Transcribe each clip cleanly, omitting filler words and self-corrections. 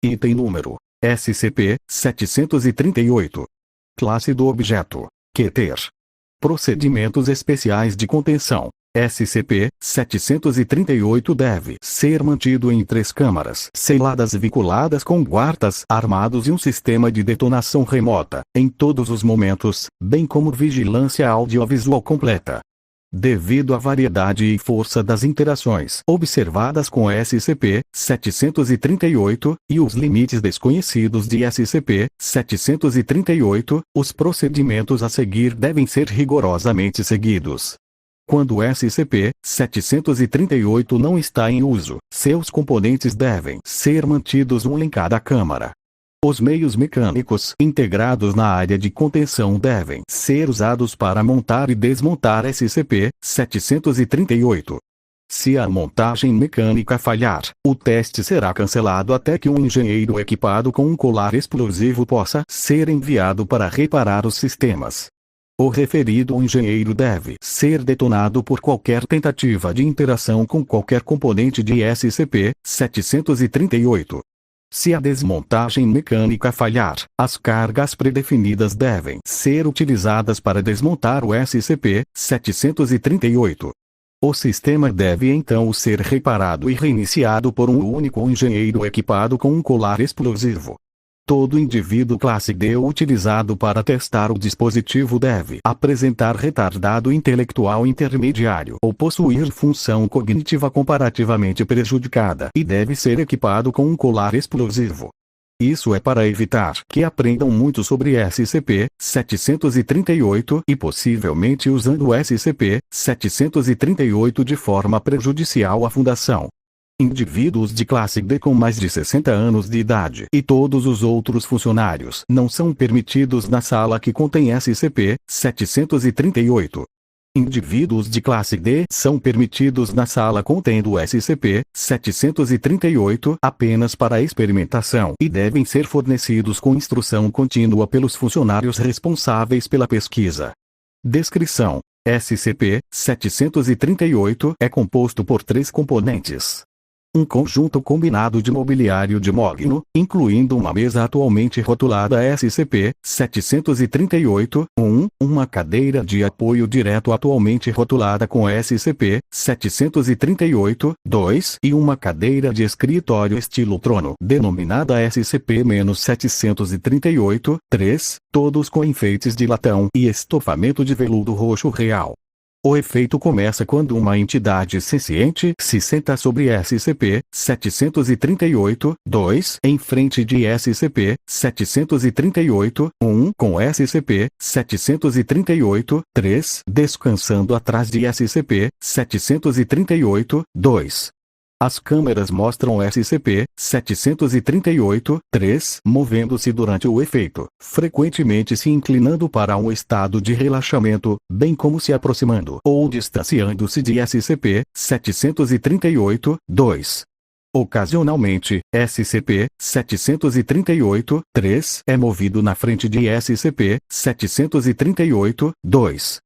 Item número: SCP-738. Classe do objeto: Keter. Procedimentos especiais de contenção: SCP-738 deve ser mantido em 3 câmaras seladas e vinculadas com guardas armados e um sistema de detonação remota, em todos os momentos, bem como vigilância audiovisual completa. Devido à variedade e força das interações observadas com SCP-738, e os limites desconhecidos de SCP-738, os procedimentos a seguir devem ser rigorosamente seguidos. Quando o SCP-738 não está em uso, seus componentes devem ser mantidos um em cada câmara. Os meios mecânicos integrados na área de contenção devem ser usados para montar e desmontar SCP-738. Se a montagem mecânica falhar, o teste será cancelado até que um engenheiro equipado com um colar explosivo possa ser enviado para reparar os sistemas. O referido engenheiro deve ser detonado por qualquer tentativa de interação com qualquer componente de SCP-738. Se a desmontagem mecânica falhar, as cargas predefinidas devem ser utilizadas para desmontar o SCP-738. O sistema deve então ser reparado e reiniciado por um único engenheiro equipado com um colar explosivo. Todo indivíduo classe D utilizado para testar o dispositivo deve apresentar retardado intelectual intermediário ou possuir função cognitiva comparativamente prejudicada e deve ser equipado com um colar explosivo. Isso é para evitar que aprendam muito sobre SCP-738 e possivelmente usando o SCP-738 de forma prejudicial à Fundação. Indivíduos de classe D com mais de 60 anos de idade e todos os outros funcionários não são permitidos na sala que contém SCP-738. Indivíduos de classe D são permitidos na sala contendo SCP-738 apenas para experimentação e devem ser fornecidos com instrução contínua pelos funcionários responsáveis pela pesquisa. Descrição: SCP-738 é composto por 3 componentes. Um conjunto combinado de mobiliário de mogno, incluindo uma mesa atualmente rotulada SCP-738, uma cadeira de apoio direto atualmente rotulada com SCP-738, 2 e uma cadeira de escritório estilo trono denominada SCP-738, 3, todos com enfeites de latão e estofamento de veludo roxo real. O efeito começa quando uma entidade senciente se senta sobre SCP-738, 2, em frente de SCP-738, com SCP-738, 3, descansando atrás de SCP-738, 2. As câmeras mostram SCP-738, 3, movendo-se durante o efeito, frequentemente se inclinando para um estado de relaxamento, bem como se aproximando ou distanciando-se de SCP-738, 2. Ocasionalmente, SCP-738, 3, é movido na frente de SCP-738, 2.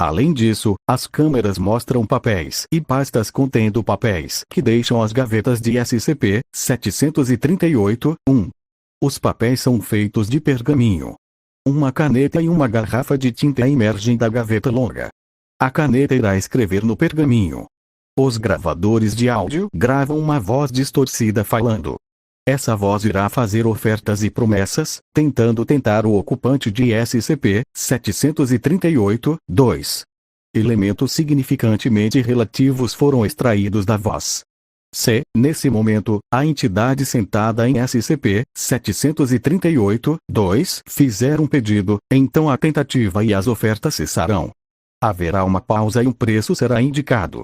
Além disso, as câmeras mostram papéis e pastas contendo papéis que deixam as gavetas de SCP-738, 1. Os papéis são feitos de pergaminho. Uma caneta e uma garrafa de tinta emergem da gaveta longa. A caneta irá escrever no pergaminho. Os gravadores de áudio gravam uma voz distorcida falando. Essa voz irá fazer ofertas e promessas, tentando tentar o ocupante de SCP-738, 2. Elementos significantemente relativos foram extraídos da voz. Se, nesse momento, a entidade sentada em SCP-738, 2, fizer um pedido, então a tentativa e as ofertas cessarão. Haverá uma pausa e um preço será indicado,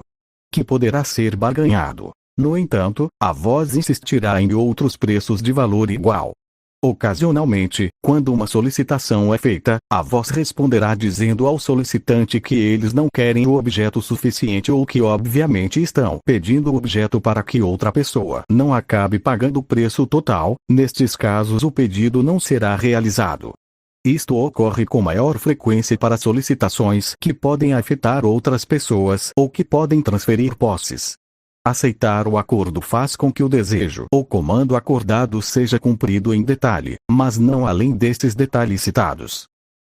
que poderá ser barganhado. No entanto, a voz insistirá em outros preços de valor igual. Ocasionalmente, quando uma solicitação é feita, a voz responderá dizendo ao solicitante que eles não querem o objeto suficiente ou que obviamente estão pedindo o objeto para que outra pessoa não acabe pagando o preço total. Nestes casos o pedido não será realizado. Isto ocorre com maior frequência para solicitações que podem afetar outras pessoas ou que podem transferir posses. Aceitar o acordo faz com que o desejo ou comando acordado seja cumprido em detalhe, mas não além destes detalhes citados.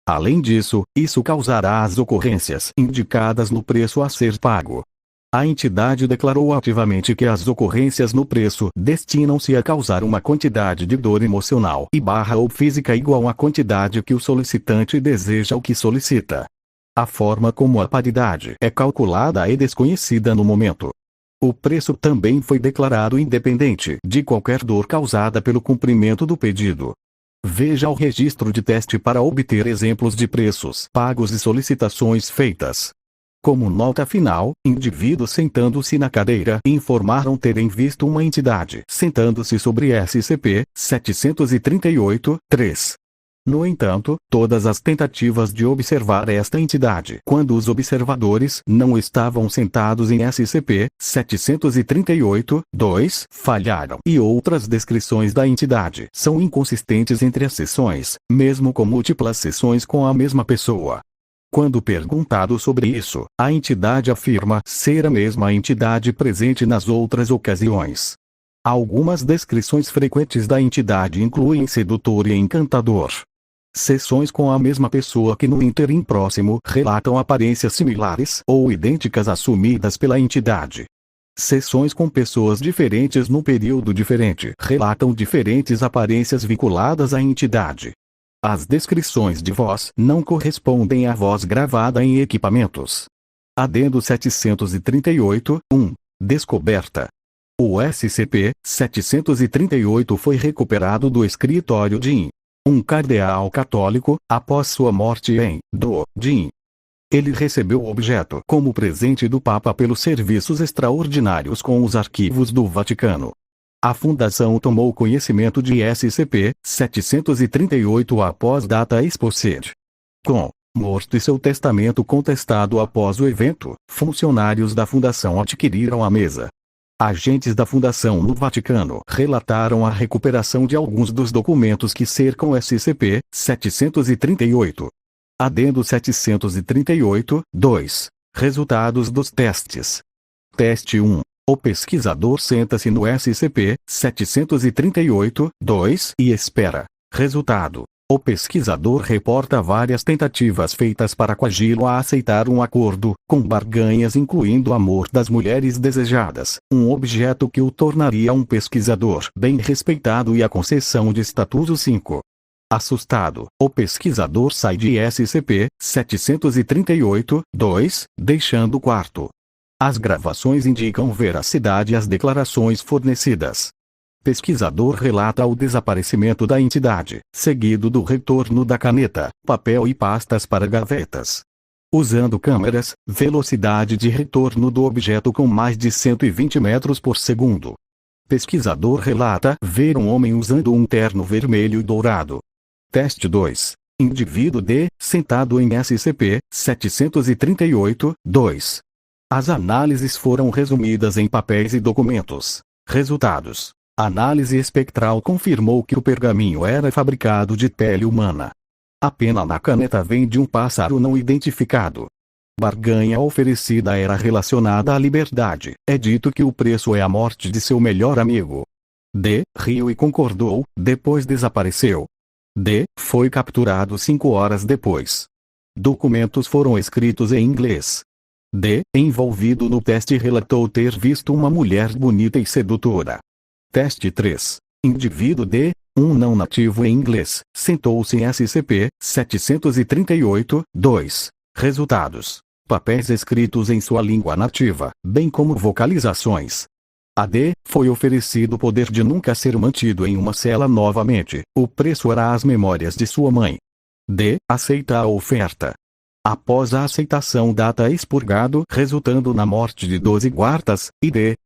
Além disso, isso causará as ocorrências indicadas no preço a ser pago. A entidade declarou ativamente que as ocorrências no preço destinam-se a causar uma quantidade de dor emocional ou física igual à quantidade que o solicitante deseja ou que solicita. A forma como a paridade é calculada é desconhecida no momento. O preço também foi declarado independente de qualquer dor causada pelo cumprimento do pedido. Veja o registro de teste para obter exemplos de preços pagos e solicitações feitas. Como nota final, indivíduos sentando-se na cadeira informaram terem visto uma entidade sentando-se sobre SCP-738-3. No entanto, todas as tentativas de observar esta entidade quando os observadores não estavam sentados em SCP-738-2 falharam e outras descrições da entidade são inconsistentes entre as sessões, mesmo com múltiplas sessões com a mesma pessoa. Quando perguntado sobre isso, a entidade afirma ser a mesma entidade presente nas outras ocasiões. Algumas descrições frequentes da entidade incluem sedutor e encantador. Sessões com a mesma pessoa que no ínterim próximo relatam aparências similares ou idênticas assumidas pela entidade. Sessões com pessoas diferentes no período diferente relatam diferentes aparências vinculadas à entidade. As descrições de voz não correspondem à voz gravada em equipamentos. Adendo 738-1. Descoberta. O SCP-738 foi recuperado do escritório de um cardeal católico, após sua morte em Din. Ele recebeu o objeto como presente do Papa pelos serviços extraordinários com os arquivos do Vaticano. A Fundação tomou conhecimento de SCP-738 após data exposed. Com morto e seu testamento contestado após o evento, funcionários da Fundação adquiriram a mesa. Agentes da Fundação no Vaticano relataram a recuperação de alguns dos documentos que cercam SCP-738. Adendo 738-2. Resultados dos testes. Teste 1. O pesquisador senta-se no SCP-738-2 e espera. Resultado. O pesquisador reporta várias tentativas feitas para coagi-lo a aceitar um acordo, com barganhas incluindo o amor das mulheres desejadas, um objeto que o tornaria um pesquisador bem respeitado e a concessão de status 5. Assustado, o pesquisador sai de SCP-738-2, deixando o quarto. As gravações indicam veracidade às declarações fornecidas. Pesquisador relata o desaparecimento da entidade, seguido do retorno da caneta, papel e pastas para gavetas. Usando câmeras, velocidade de retorno do objeto com mais de 120 metros por segundo. Pesquisador relata ver um homem usando um terno vermelho e dourado. Teste 2. Indivíduo D, sentado em SCP-738-2. As análises foram resumidas em papéis e documentos. Resultados. Análise espectral confirmou que o pergaminho era fabricado de pele humana. A pena na caneta vem de um pássaro não identificado. Barganha oferecida era relacionada à liberdade. É dito que o preço é a morte de seu melhor amigo. D riu e concordou, depois desapareceu. D foi capturado 5 horas depois. Documentos foram escritos em inglês. D, envolvido no teste, relatou ter visto uma mulher bonita e sedutora. Teste 3. Indivíduo D, um não nativo em inglês, sentou-se em SCP-738-2. Resultados. Papéis escritos em sua língua nativa, bem como vocalizações. A D foi oferecido o poder de nunca ser mantido em uma cela novamente. O preço era as memórias de sua mãe. D aceita a oferta. Após a aceitação, data expurgado, resultando na morte de 12 guardas, e D.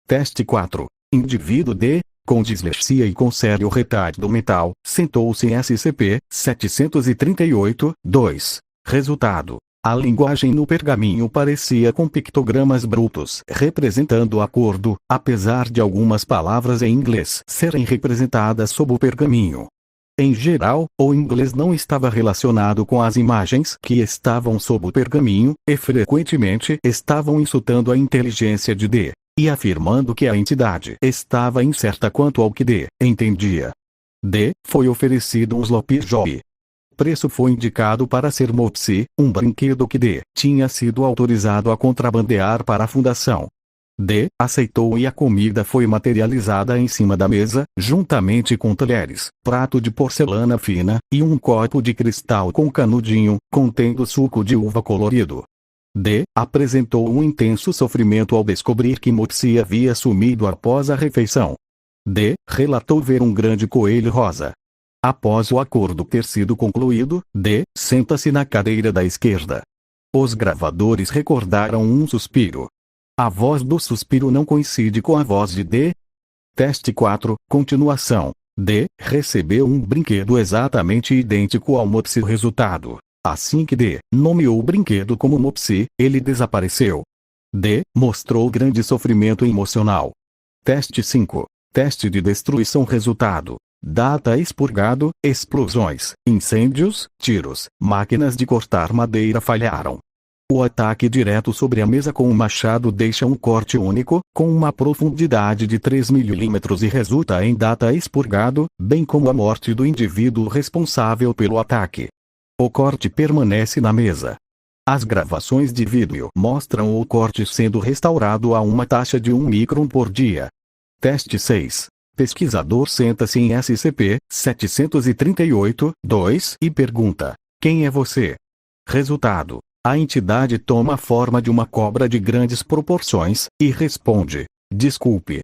Teste 4. Indivíduo D, com dislexia e com sério retardo mental, sentou-se em SCP-738-2. Resultado. A linguagem no pergaminho parecia com pictogramas brutos, representando o acordo, apesar de algumas palavras em inglês serem representadas sob o pergaminho. Em geral, o inglês não estava relacionado com as imagens que estavam sob o pergaminho, e frequentemente estavam insultando a inteligência de D. e afirmando que a entidade estava incerta quanto ao que D entendia. D foi oferecido um Sloppy Joy. Preço foi indicado para ser Mopsy, um brinquedo que D tinha sido autorizado a contrabandear para a fundação. D aceitou e a comida foi materializada em cima da mesa, juntamente com talheres, prato de porcelana fina, e um copo de cristal com canudinho, contendo suco de uva colorido. D apresentou um intenso sofrimento ao descobrir que Mopsy havia sumido após a refeição. D relatou ver um grande coelho rosa. Após o acordo ter sido concluído, D senta-se na cadeira da esquerda. Os gravadores recordaram um suspiro. A voz do suspiro não coincide com a voz de D. Teste 4, continuação. D recebeu um brinquedo exatamente idêntico ao Mopsy. Resultado: assim que D nomeou o brinquedo como Mopsy, ele desapareceu. D mostrou grande sofrimento emocional. Teste 5, teste de destruição. Resultado: data expurgado, explosões, incêndios, tiros, máquinas de cortar madeira falharam. O ataque direto sobre a mesa com um machado deixa um corte único, com uma profundidade de 3 mm e resulta em data expurgado, bem como a morte do indivíduo responsável pelo ataque. O corte permanece na mesa. As gravações de vídeo mostram o corte sendo restaurado a uma taxa de 1 micron por dia. Teste 6. Pesquisador senta-se em SCP-738-2 e pergunta: quem é você? Resultado: a entidade toma a forma de uma cobra de grandes proporções, e responde: desculpe.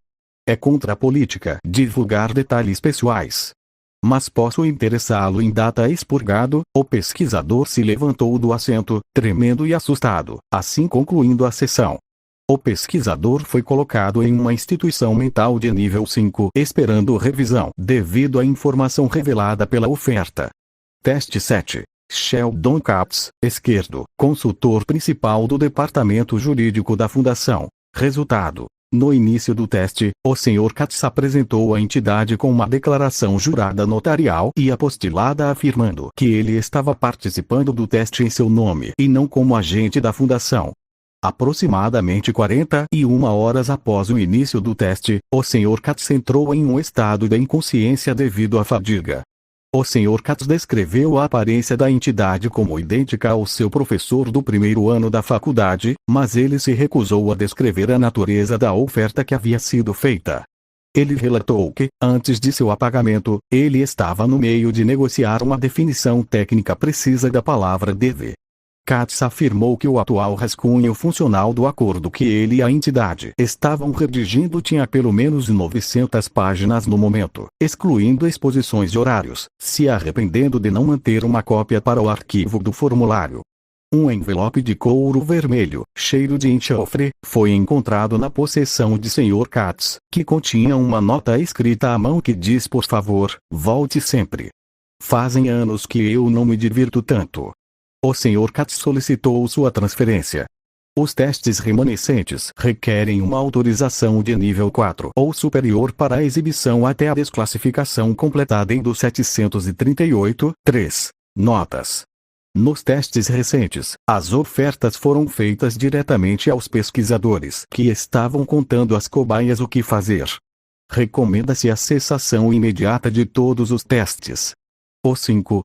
É contra a política divulgar detalhes pessoais. Mas posso interessá-lo em data expurgado. O pesquisador se levantou do assento, tremendo e assustado, assim concluindo a sessão. O pesquisador foi colocado em uma instituição mental de nível 5, esperando revisão, devido à informação revelada pela oferta. Teste 7. Sheldon Katz, esquerdo, consultor principal do Departamento Jurídico da Fundação. Resultado: no início do teste, o Sr. Katz apresentou a entidade com uma declaração jurada notarial e apostilada afirmando que ele estava participando do teste em seu nome e não como agente da Fundação. Aproximadamente 41 horas após o início do teste, o Sr. Katz entrou em um estado de inconsciência devido à fadiga. O Sr. Katz descreveu a aparência da entidade como idêntica ao seu professor do primeiro ano da faculdade, mas ele se recusou a descrever a natureza da oferta que havia sido feita. Ele relatou que, antes de seu apagamento, ele estava no meio de negociar uma definição técnica precisa da palavra deve. Katz afirmou que o atual rascunho funcional do acordo que ele e a entidade estavam redigindo tinha pelo menos 900 páginas no momento, excluindo exposições de horários, se arrependendo de não manter uma cópia para o arquivo do formulário. Um envelope de couro vermelho, cheiro de enxofre, foi encontrado na possessão de Sr. Katz, que continha uma nota escrita à mão que diz: por favor, volte sempre. Fazem anos que eu não me divirto tanto. O Sr. Katz solicitou sua transferência. Os testes remanescentes requerem uma autorização de nível 4 ou superior para a exibição até a desclassificação completada em do 738-3. Notas. Nos testes recentes, as ofertas foram feitas diretamente aos pesquisadores que estavam contando às cobaias o que fazer. Recomenda-se a cessação imediata de todos os testes. O 5.